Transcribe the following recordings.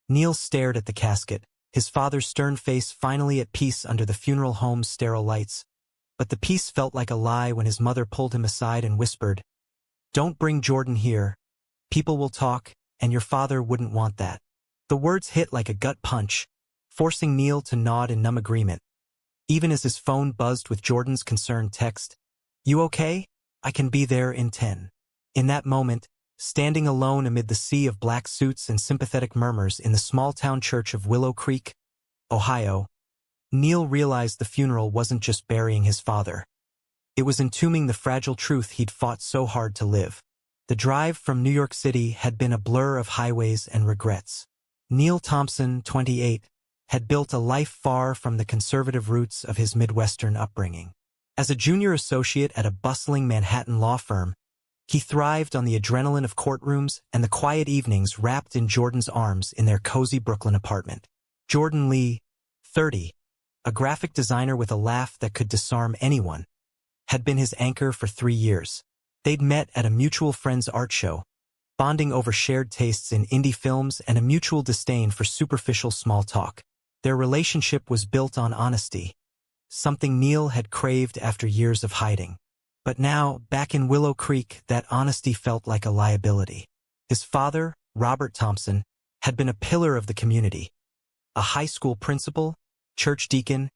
Neil stared at the casket, his father's stern face finally at peace under the funeral home's sterile lights. But the peace felt like a lie when his mother pulled him aside and whispered, "Don't bring Jordan here. People will talk, and your father wouldn't want that." The words hit like a gut punch, forcing Neil to nod in numb agreement. Even as his phone buzzed with Jordan's concerned text, "You okay? I can be there in 10. In that moment, standing alone amid the sea of black suits and sympathetic murmurs in the small-town church of Willow Creek, Ohio, Neil realized the funeral wasn't just burying his father. It was entombing the fragile truth he'd fought so hard to live. The drive from New York City had been a blur of highways and regrets. Neil Thompson, 28, had built a life far from the conservative roots of his Midwestern upbringing. As a junior associate at a bustling Manhattan law firm, he thrived on the adrenaline of courtrooms and the quiet evenings wrapped in Jordan's arms in their cozy Brooklyn apartment. Jordan Lee, 30, a graphic designer with a laugh that could disarm anyone, had been his anchor for 3 years. They'd met at a mutual friend's art show, bonding over shared tastes in indie films and a mutual disdain for superficial small talk. Their relationship was built on honesty, something Neil had craved after years of hiding. But now, back in Willow Creek, that honesty felt like a liability. His father, Robert Thompson, had been a pillar of the community, a high school principal, church deacon,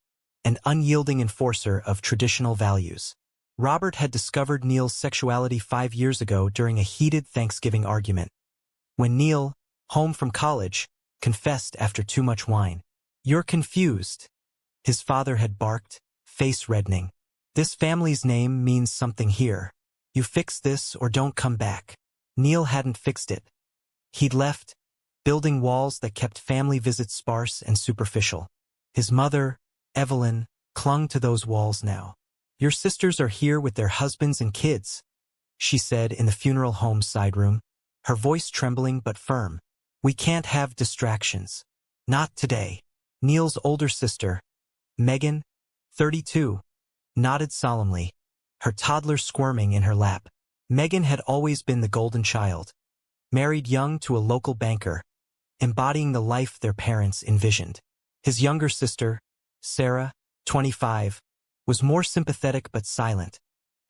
and unyielding enforcer of traditional values. Robert had discovered Neil's sexuality 5 years ago during a heated Thanksgiving argument. When Neil, home from college, confessed after too much wine. "You're confused," his father had barked, face reddening. "This family's name means something here. You fix this or don't come back." Neil hadn't fixed it. He'd left, building walls that kept family visits sparse and superficial. His mother, Evelyn, clung to those walls now. "Your sisters are here with their husbands and kids," she said in the funeral home's side room, her voice trembling but firm. "We can't have distractions. Not today." Neil's older sister, Megan, 32, nodded solemnly, her toddler squirming in her lap. Megan had always been the golden child, married young to a local banker, embodying the life their parents envisioned. His younger sister, Sarah, 25, was more sympathetic but silent,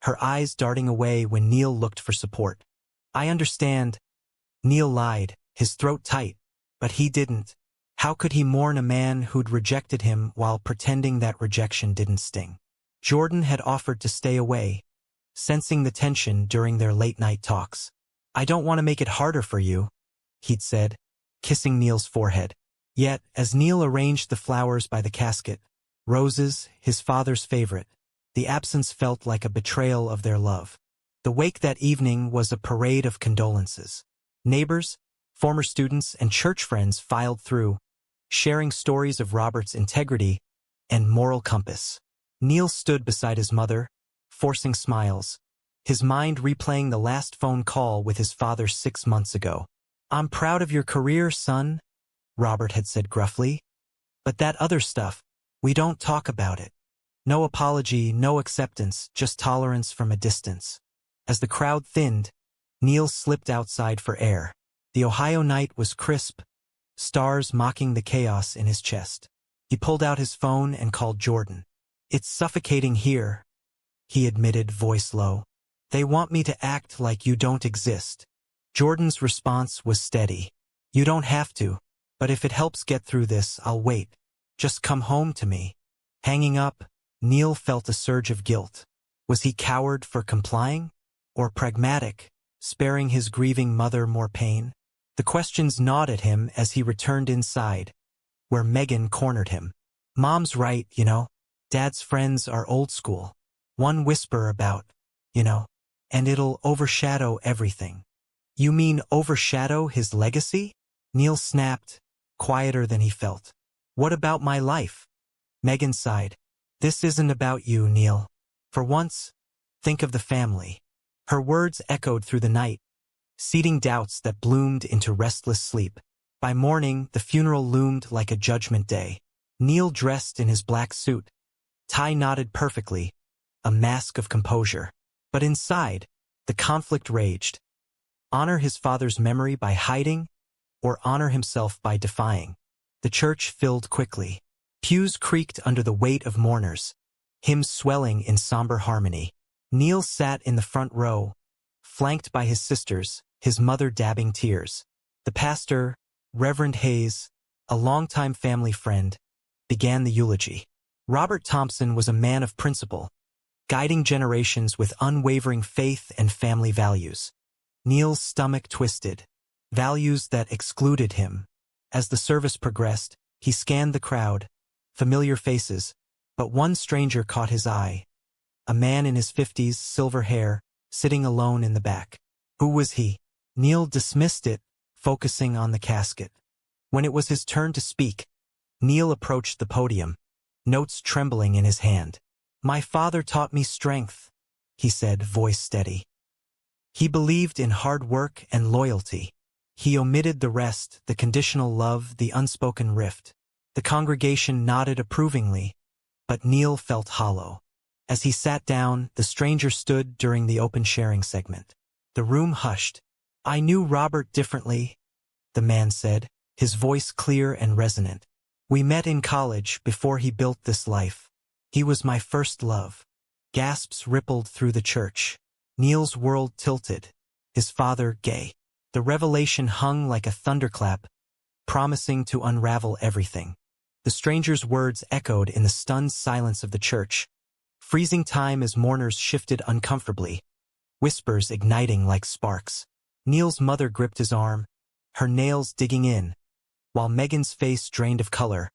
her eyes darting away when Neil looked for support. "I understand," Neil lied, his throat tight, but he didn't. How could he mourn a man who'd rejected him while pretending that rejection didn't sting? Jordan had offered to stay away, sensing the tension during their late-night talks. "I don't want to make it harder for you," he'd said, kissing Neil's forehead. Yet, as Neil arranged the flowers by the casket, roses, his father's favorite, the absence felt like a betrayal of their love. The wake that evening was a parade of condolences. Neighbors, former students, and church friends filed through, sharing stories of Robert's integrity and moral compass. Neil stood beside his mother, forcing smiles, his mind replaying the last phone call with his father 6 months ago. "I'm proud of your career, son," Robert had said gruffly. "But that other stuff, we don't talk about it. No apology, no acceptance, just tolerance from a distance." As the crowd thinned, Neil slipped outside for air. The Ohio night was crisp, stars mocking the chaos in his chest. He pulled out his phone and called Jordan. "It's suffocating here," he admitted, voice low. "They want me to act like you don't exist." Jordan's response was steady. "You don't have to, but if it helps get through this, I'll wait. Just come home to me." Hanging up, Neil felt a surge of guilt. Was he coward for complying? Or pragmatic, sparing his grieving mother more pain? The questions gnawed at him as he returned inside, where Megan cornered him. "Mom's right, you know. Dad's friends are old school. One whisper about, and it'll overshadow everything." "You mean overshadow his legacy?" Neil snapped, quieter than he felt. "What about my life?" Megan sighed. "This isn't about you, Neil. For once, think of the family." Her words echoed through the night, seeding doubts that bloomed into restless sleep. By morning, the funeral loomed like a judgment day. Neil dressed in his black suit, tie knotted perfectly, a mask of composure. But inside, the conflict raged. Honor his father's memory by hiding, or honor himself by defying. The church filled quickly. Pews creaked under the weight of mourners, hymns swelling in somber harmony. Neil sat in the front row, flanked by his sisters, his mother dabbing tears. The pastor, Reverend Hayes, a longtime family friend, began the eulogy. Robert Thompson was a man of principle, guiding generations with unwavering faith and family values. Neil's stomach twisted, values that excluded him. As the service progressed, he scanned the crowd, familiar faces, but one stranger caught his eye. A man in his 50s, silver hair, sitting alone in the back. Who was he? Neil dismissed it, focusing on the casket. When it was his turn to speak, Neil approached the podium, notes trembling in his hand. "My father taught me strength," he said, voice steady. "He believed in hard work and loyalty. He omitted the rest, the conditional love, the unspoken rift." The congregation nodded approvingly, but Neil felt hollow. As he sat down, the stranger stood during the open sharing segment. The room hushed. "I knew Robert differently," the man said, his voice clear and resonant. "We met in college before he built this life. He was my first love." Gasps rippled through the church. Neil's world tilted. His father gay. The revelation hung like a thunderclap, promising to unravel everything. The stranger's words echoed in the stunned silence of the church, freezing time as mourners shifted uncomfortably, whispers igniting like sparks. Neil's mother gripped his arm, her nails digging in, while Megan's face drained of color,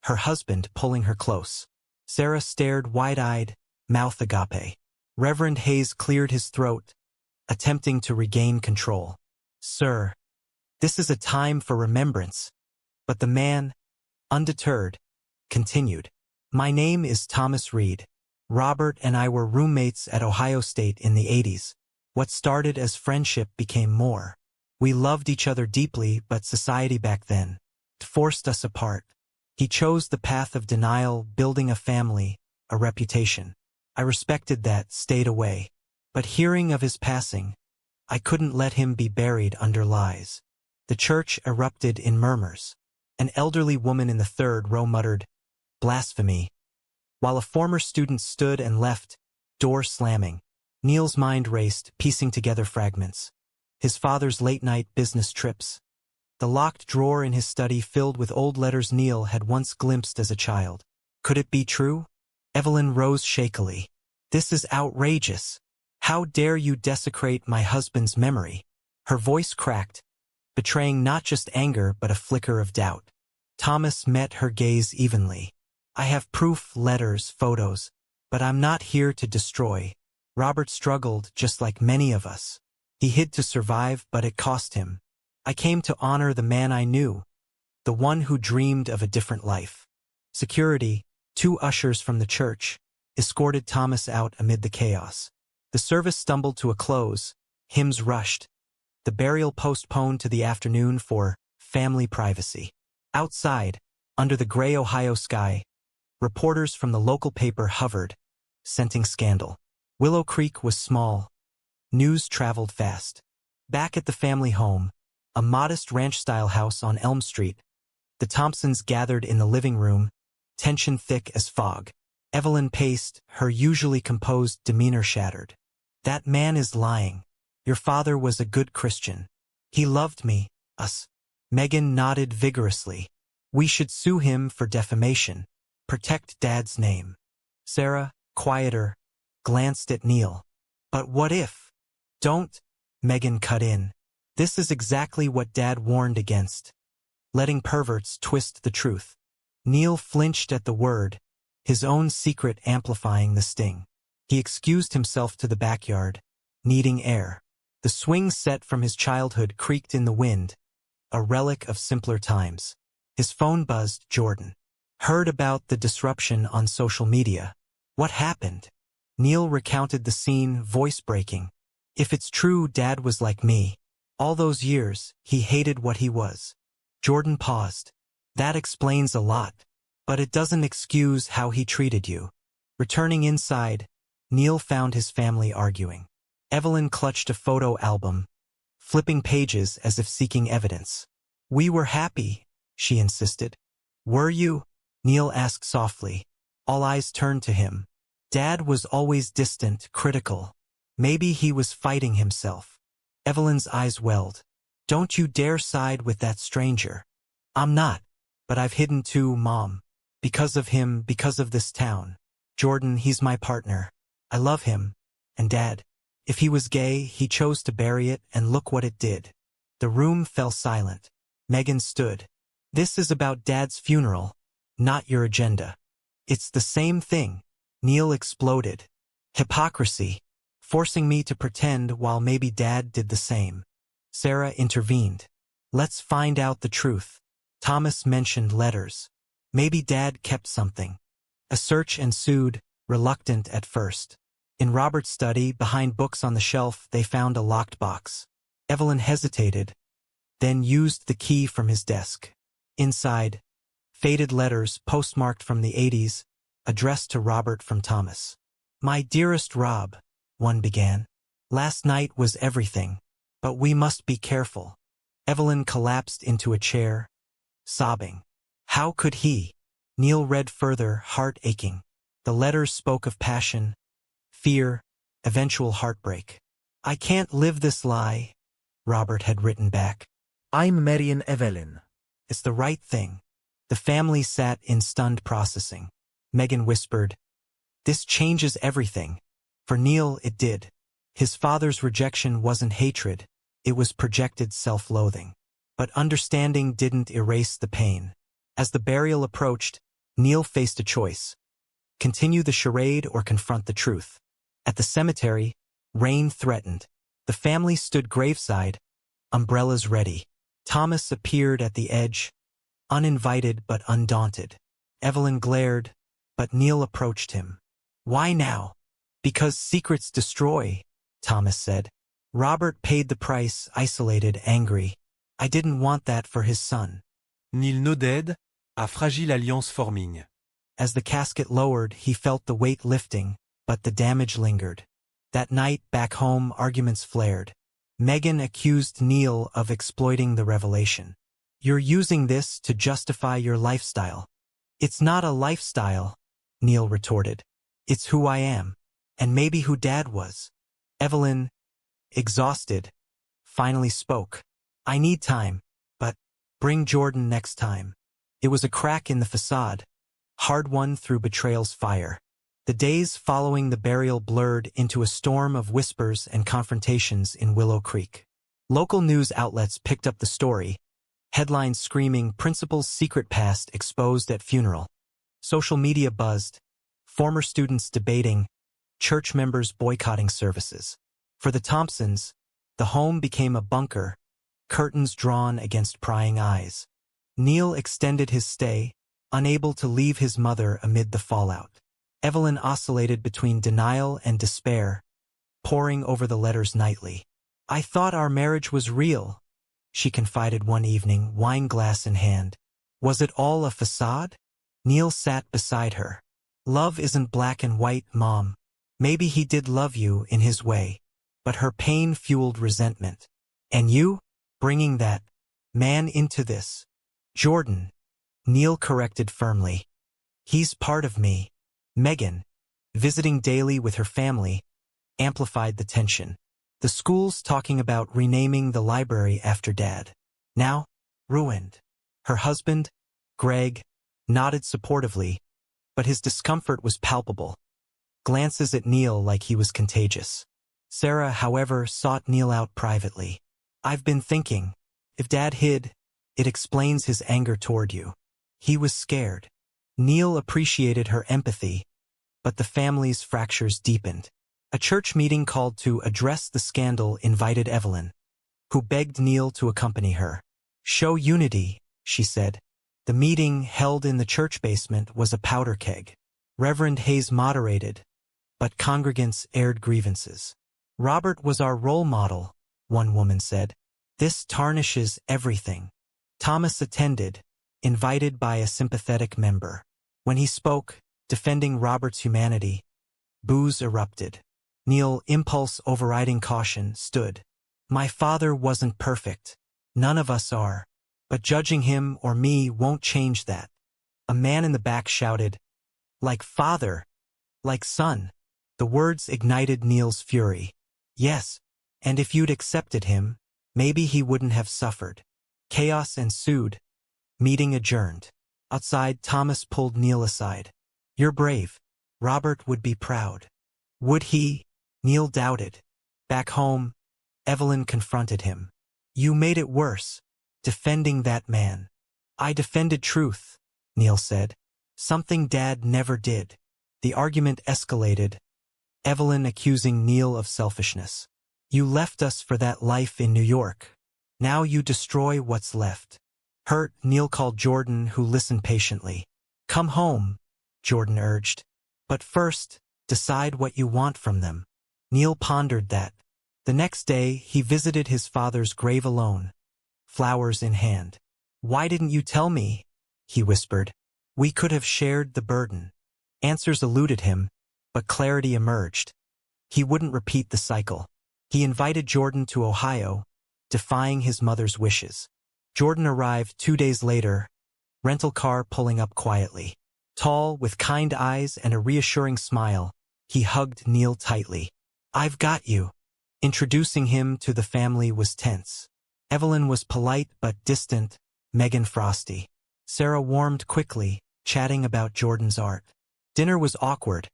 her husband pulling her close. Sarah stared wide-eyed, mouth agape. Reverend Hayes cleared his throat, attempting to regain control. "Sir, this is a time for remembrance." But the man, undeterred, continued. "My name is Thomas Reed. Robert and I were roommates at Ohio State in the 80s. What started as friendship became more. We loved each other deeply, but society back then forced us apart. He chose the path of denial, building a family, a reputation. I respected that, stayed away. But hearing of his passing, I couldn't let him be buried under lies." The church erupted in murmurs. An elderly woman in the third row muttered, "Blasphemy," while a former student stood and left, door slamming. Neil's mind raced, piecing together fragments. His father's late-night business trips. The locked drawer in his study filled with old letters Neil had once glimpsed as a child. Could it be true? Evelyn rose shakily. "This is outrageous. How dare you desecrate my husband's memory?" Her voice cracked, betraying not just anger but a flicker of doubt. Thomas met her gaze evenly. "I have proof, letters, photos, but I'm not here to destroy." Robert struggled just like many of us. He hid to survive, but it cost him. "I came to honor the man I knew, the one who dreamed of a different life." Security, 2 ushers from the church, escorted Thomas out amid the chaos. The service stumbled to a close, hymns rushed, the burial postponed to the afternoon for family privacy. Outside, under the gray Ohio sky, reporters from the local paper hovered, scenting scandal. Willow Creek was small. News traveled fast. Back at the family home, a modest ranch-style house on Elm Street, the Thompsons gathered in the living room, tension thick as fog. Evelyn paced, her usually composed demeanor shattered. "That man is lying. Your father was a good Christian. He loved me, us." Megan nodded vigorously. "We should sue him for defamation. Protect Dad's name." Sarah, quieter, glanced at Neil. "But what if?" "Don't," Megan cut in. "This is exactly what Dad warned against. Letting perverts twist the truth." Neil flinched at the word, his own secret amplifying the sting. He excused himself to the backyard, needing air. The swing set from his childhood creaked in the wind, a relic of simpler times. His phone buzzed. Jordan. "Heard about the disruption on social media. What happened?" Neil recounted the scene, voice breaking. "If it's true Dad was like me. All those years, he hated what he was." Jordan paused. "That explains a lot. But it doesn't excuse how he treated you." Returning inside, Neil found his family arguing. Evelyn clutched a photo album, flipping pages as if seeking evidence. We were happy, she insisted. Were you? Neil asked softly. All eyes turned to him. Dad was always distant, critical. Maybe he was fighting himself. Evelyn's eyes welled. Don't you dare side with that stranger. I'm not. But I've hidden too, Mom. Because of him, because of this town. Jordan, he's my partner. I love him. And Dad. If he was gay, he chose to bury it, and look what it did. The room fell silent. Megan stood. This is about Dad's funeral, not your agenda. It's the same thing. Neil exploded. Hypocrisy. Forcing me to pretend while maybe Dad did the same. Sarah intervened. Let's find out the truth. Thomas mentioned letters. Maybe Dad kept something. A search ensued, reluctant at first. In Robert's study, behind books on the shelf, they found a locked box. Evelyn hesitated, then used the key from his desk. Inside, faded letters postmarked from the 80s, addressed to Robert from Thomas. My dearest Rob, one began. Last night was everything, but we must be careful. Evelyn collapsed into a chair, sobbing. How could he? Neil read further, heart aching. The letters spoke of passion, fear, eventual heartbreak. I can't live this lie, Robert had written back. I'm marrying Evelyn. It's the right thing. The family sat in stunned processing. Megan whispered, this changes everything. For Neil, it did. His father's rejection wasn't hatred, it was projected self-loathing. But understanding didn't erase the pain. As the burial approached, Neil faced a choice. Continue the charade or confront the truth. At the cemetery, rain threatened. The family stood graveside, umbrellas ready. Thomas appeared at the edge, uninvited but undaunted. Evelyn glared, but Neil approached him. Why now? Because secrets destroy, Thomas said. Robert paid the price, isolated, angry. I didn't want that for his son. Nil nodded, a fragile alliance forming. As the casket lowered, he felt the weight lifting, but the damage lingered. That night, back home, arguments flared. Megan accused Neil of exploiting the revelation. You're using this to justify your lifestyle. It's not a lifestyle, Neil retorted. It's who I am. And maybe who Dad was. Evelyn, exhausted, finally spoke. I need time, but bring Jordan next time. It was a crack in the facade, hard-won through betrayal's fire. The days following the burial blurred into a storm of whispers and confrontations in Willow Creek. Local news outlets picked up the story, headlines screaming principal's secret past exposed at funeral. Social media buzzed, former students debating, church members boycotting services. For the Thompsons, the home became a bunker, curtains drawn against prying eyes. Neil extended his stay, unable to leave his mother amid the fallout. Evelyn oscillated between denial and despair, poring over the letters nightly. I thought our marriage was real, she confided one evening, wine glass in hand. Was it all a facade? Neil sat beside her. Love isn't black and white, Mom. Maybe he did love you in his way. But her pain fueled resentment. And you? Bringing that man into this. Jordan, Neil corrected firmly. He's part of me. Megan, visiting daily with her family, amplified the tension. The school's talking about renaming the library after Dad. Now, ruined. Her husband, Greg, nodded supportively, but his discomfort was palpable. Glances at Neil like he was contagious. Sarah, however, sought Neil out privately. I've been thinking, if Dad hid, it explains his anger toward you. He was scared. Neil appreciated her empathy, but the family's fractures deepened. A church meeting called to address the scandal invited Evelyn, who begged Neil to accompany her. Show unity, she said. The meeting, held in the church basement, was a powder keg. Reverend Hayes moderated, but congregants aired grievances. Robert was our role model, one woman said. This tarnishes everything. Thomas attended, invited by a sympathetic member. When he spoke, defending Robert's humanity, boos erupted. Neil, impulse overriding caution, stood. My father wasn't perfect. None of us are. But judging him or me won't change that. A man in the back shouted, "Like father, like son." The words ignited Neil's fury. Yes, and if you'd accepted him, maybe he wouldn't have suffered. Chaos ensued. Meeting adjourned. Outside, Thomas pulled Neil aside. "You're brave. Robert would be proud." Would he? Neil doubted. Back home, Evelyn confronted him. "You made it worse, defending that man." "I defended truth," Neil said. "Something Dad never did." The argument escalated, Evelyn accusing Neil of selfishness. "You left us for that life in New York. Now you destroy what's left." Hurt, Neil called Jordan, who listened patiently. "Come home," Jordan urged. "But first, decide what you want from them." Neil pondered that. The next day, he visited his father's grave alone, flowers in hand. "Why didn't you tell me?" he whispered. "We could have shared the burden." Answers eluded him, but clarity emerged. He wouldn't repeat the cycle. He invited Jordan to Ohio, defying his mother's wishes. Jordan arrived 2 days later, rental car pulling up quietly. Tall, with kind eyes and a reassuring smile, he hugged Neil tightly. "I've got you." Introducing him to the family was tense. Evelyn was polite but distant, Megan frosty. Sarah warmed quickly, chatting about Jordan's art. Dinner was awkward,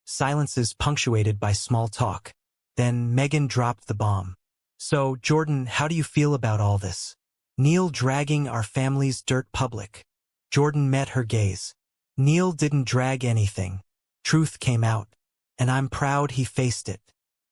silences punctuated by small talk. Then Megan dropped the bomb. "So, Jordan, how do you feel about all this? Neil dragging our family's dirt public." Jordan met her gaze. "Neil didn't drag anything. Truth came out, and I'm proud he faced it."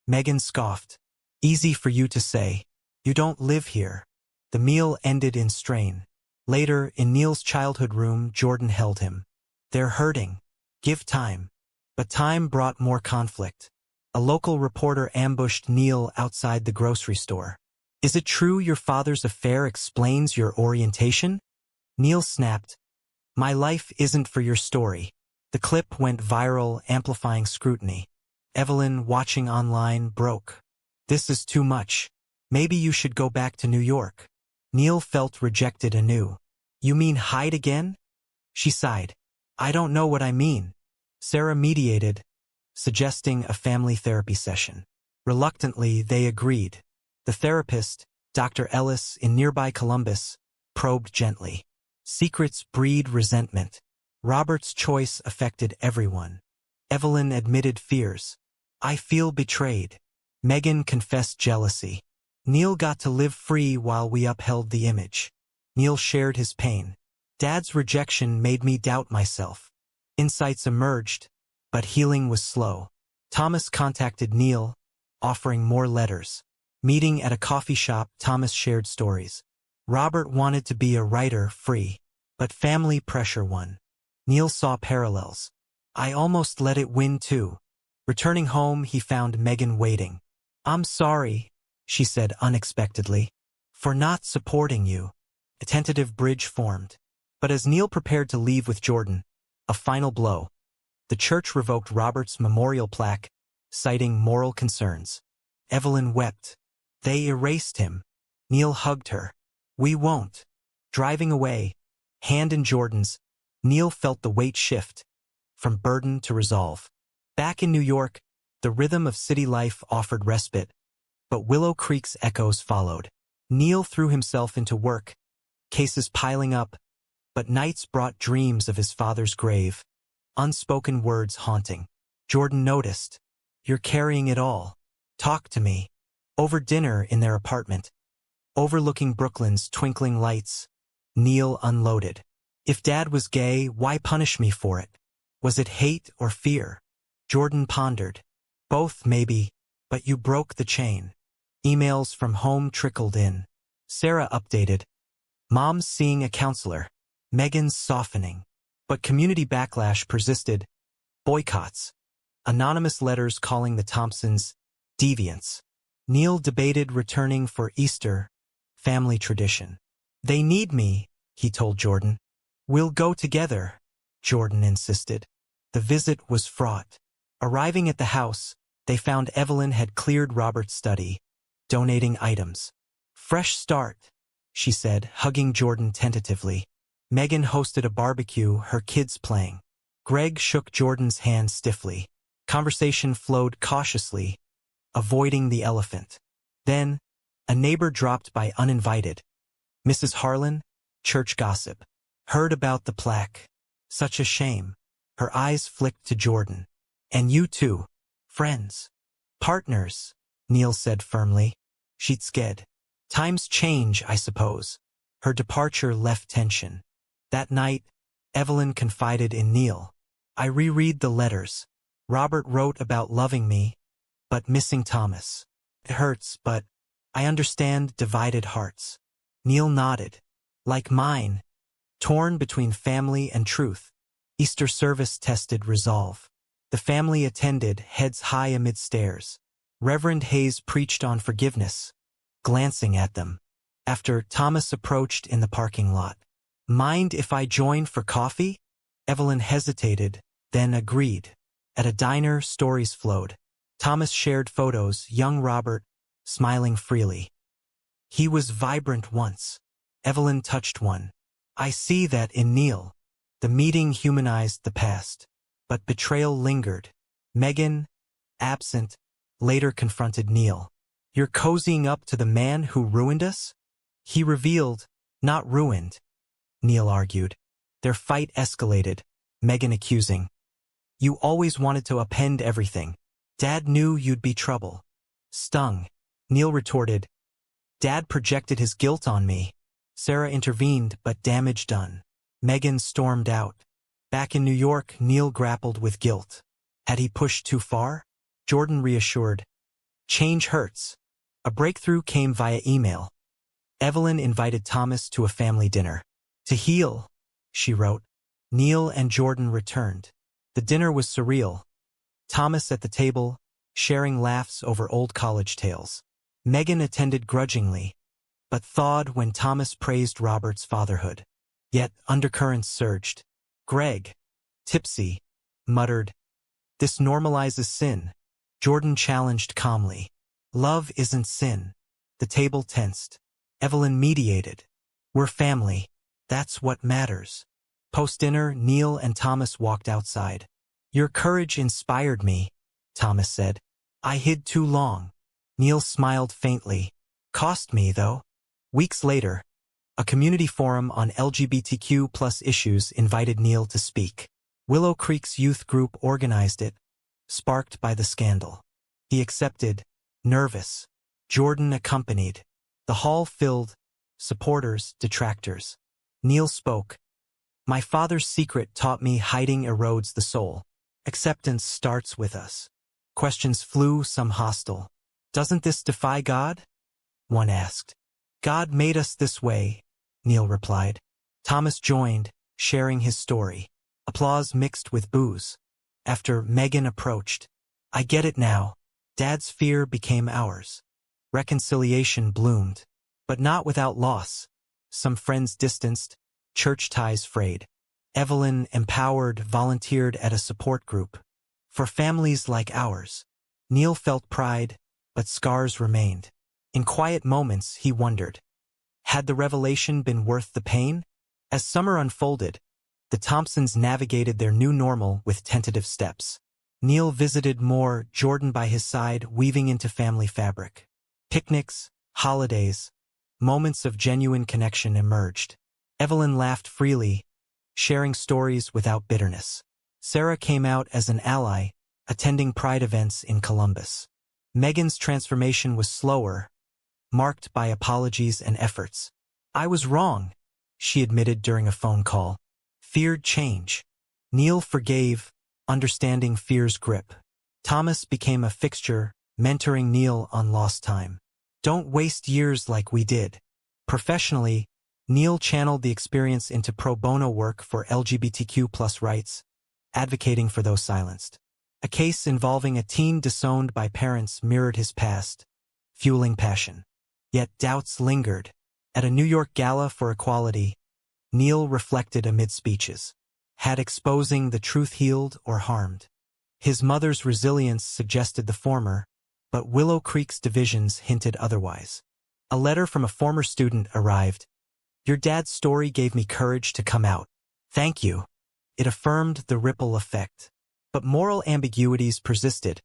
Megan scoffed. "Easy for you to say. You don't live here." The meal ended in strain. Later, in Neil's childhood room, Jordan held him. "They're hurting. Give time." But time brought more conflict. A local reporter ambushed Neil outside the grocery store. "Is it true your father's affair explains your orientation?" Neil snapped, "My life isn't for your story." The clip went viral, amplifying scrutiny. Evelyn, watching online, broke. "This is too much. Maybe you should go back to New York." Neil felt rejected anew. "You mean hide again?" She sighed. "I don't know what I mean." Sarah mediated, suggesting a family therapy session. Reluctantly, they agreed. The therapist, Dr. Ellis in nearby Columbus, probed gently. Secrets breed resentment. Robert's choice affected everyone. Evelyn admitted fears. "I feel betrayed." Megan confessed jealousy. "Neil got to live free while we upheld the image." Neil shared his pain. "Dad's rejection made me doubt myself." Insights emerged, but healing was slow. Thomas contacted Neil, offering more letters. Meeting at a coffee shop, Thomas shared stories. Robert wanted to be a writer, free, but family pressure won. Neil saw parallels. "I almost let it win too." Returning home, he found Megan waiting. "I'm sorry," she said unexpectedly, "for not supporting you." A tentative bridge formed. But as Neil prepared to leave with Jordan, a final blow. The church revoked Robert's memorial plaque, citing moral concerns. Evelyn wept. "They erased him." Neil hugged her. "We won't." Driving away, hand in Jordan's, Neil felt the weight shift, from burden to resolve. Back in New York, the rhythm of city life offered respite, but Willow Creek's echoes followed. Neil threw himself into work, cases piling up, but nights brought dreams of his father's grave, unspoken words haunting. Jordan noticed. "You're carrying it all. Talk to me." Over dinner in their apartment, overlooking Brooklyn's twinkling lights, Neil unloaded. "If Dad was gay, why punish me for it? Was it hate or fear?" Jordan pondered. "Both, maybe, but you broke the chain." Emails from home trickled in. Sarah updated. "Mom's seeing a counselor." Megan's softening. But community backlash persisted. Boycotts. Anonymous letters calling the Thompsons deviants. Neil debated returning for Easter, family tradition. "They need me," he told Jordan. "We'll go together," Jordan insisted. The visit was fraught. Arriving at the house, they found Evelyn had cleared Robert's study, donating items. "Fresh start," she said, hugging Jordan tentatively. Megan hosted a barbecue, her kids playing. Greg shook Jordan's hand stiffly. Conversation flowed cautiously, avoiding the elephant. Then, a neighbor dropped by uninvited. Mrs. Harlan, church gossip. Heard about the plaque. Such a shame. Her eyes flicked to Jordan. And you too. Friends. Partners, Neil said firmly. She'd sked. Times change, I suppose. Her departure left tension. That night, Evelyn confided in Neil. I reread the letters. Robert wrote about loving me, but missing Thomas. It hurts, but I understand divided hearts. Neil nodded. Like mine. Torn between family and truth. Easter service tested resolve. The family attended, heads high amid stares. Reverend Hayes preached on forgiveness, glancing at them. After, Thomas approached in the parking lot. Mind if I join for coffee? Evelyn hesitated, then agreed. At a diner, stories flowed. Thomas shared photos, young Robert, smiling freely. He was vibrant once. Evelyn touched one. I see that in Neil. The meeting humanized the past. But betrayal lingered. Megan, absent, later confronted Neil. You're cozying up to the man who ruined us? He revealed, not ruined, Neil argued. Their fight escalated, Megan accusing. You always wanted to upend everything. Dad knew you'd be trouble. Stung. Neil retorted. Dad projected his guilt on me. Sarah intervened, but damage done. Megan stormed out. Back in New York, Neil grappled with guilt. Had he pushed too far? Jordan reassured. Change hurts. A breakthrough came via email. Evelyn invited Thomas to a family dinner. To heal, she wrote. Neil and Jordan returned. The dinner was surreal. Thomas at the table, sharing laughs over old college tales. Megan attended grudgingly, but thawed when Thomas praised Robert's fatherhood. Yet undercurrents surged. Greg, tipsy, muttered, This normalizes sin. Jordan challenged calmly. Love isn't sin. The table tensed. Evelyn mediated. We're family. That's what matters. Post-dinner, Neil and Thomas walked outside. Your courage inspired me, Thomas said. I hid too long. Neil smiled faintly. Cost me, though. Weeks later, a community forum on LGBTQ+ issues invited Neil to speak. Willow Creek's youth group organized it, sparked by the scandal. He accepted, nervous. Jordan accompanied. The hall filled, supporters, detractors. Neil spoke. My father's secret taught me hiding erodes the soul. Acceptance starts with us. Questions flew, some hostile. Doesn't this defy God? One asked. God made us this way, Neil replied. Thomas joined, sharing his story. Applause mixed with boos. After Megan approached. I get it now. Dad's fear became ours. Reconciliation bloomed. But not without loss. Some friends distanced, church ties frayed. Evelyn, empowered, volunteered at a support group. For families like ours. Neil felt pride, but scars remained. In quiet moments, he wondered. Had the revelation been worth the pain? As summer unfolded, the Thompsons navigated their new normal with tentative steps. Neil visited more, Jordan by his side, weaving into family fabric. Picnics, holidays, moments of genuine connection emerged. Evelyn laughed freely, sharing stories without bitterness. Sarah came out as an ally, attending pride events in Columbus. Megan's transformation was slower, marked by apologies and efforts. I was wrong, she admitted during a phone call. Feared change. Neil forgave, understanding fear's grip. Thomas became a fixture, mentoring Neil on lost time. Don't waste years like we did. Professionally, Neil channeled the experience into pro bono work for LGBTQ+ rights, advocating for those silenced. A case involving a teen disowned by parents mirrored his past, fueling passion. Yet doubts lingered. At a New York gala for equality, Neil reflected amid speeches. Had exposing the truth healed or harmed? His mother's resilience suggested the former, but Willow Creek's divisions hinted otherwise. A letter from a former student arrived. Your dad's story gave me courage to come out. Thank you. It affirmed the ripple effect. But moral ambiguities persisted.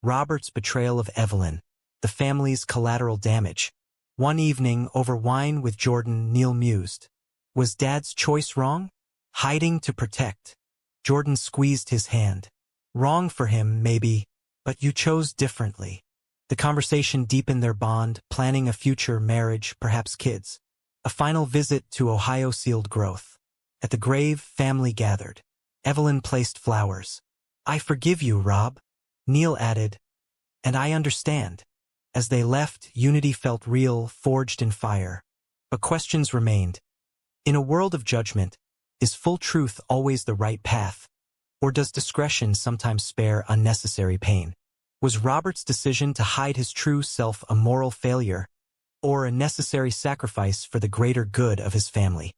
Robert's betrayal of Evelyn, the family's collateral damage. One evening, over wine with Jordan, Neil mused. Was Dad's choice wrong? Hiding to protect. Jordan squeezed his hand. Wrong for him, maybe, but you chose differently. The conversation deepened their bond, planning a future marriage, perhaps kids. A final visit to Ohio sealed growth. At the grave, family gathered. Evelyn placed flowers. I forgive you, Rob. Neil added, and I understand. As they left, unity felt real, forged in fire. But questions remained. In a world of judgment, is full truth always the right path? Or does discretion sometimes spare unnecessary pain? Was Robert's decision to hide his true self a moral failure, or a necessary sacrifice for the greater good of his family?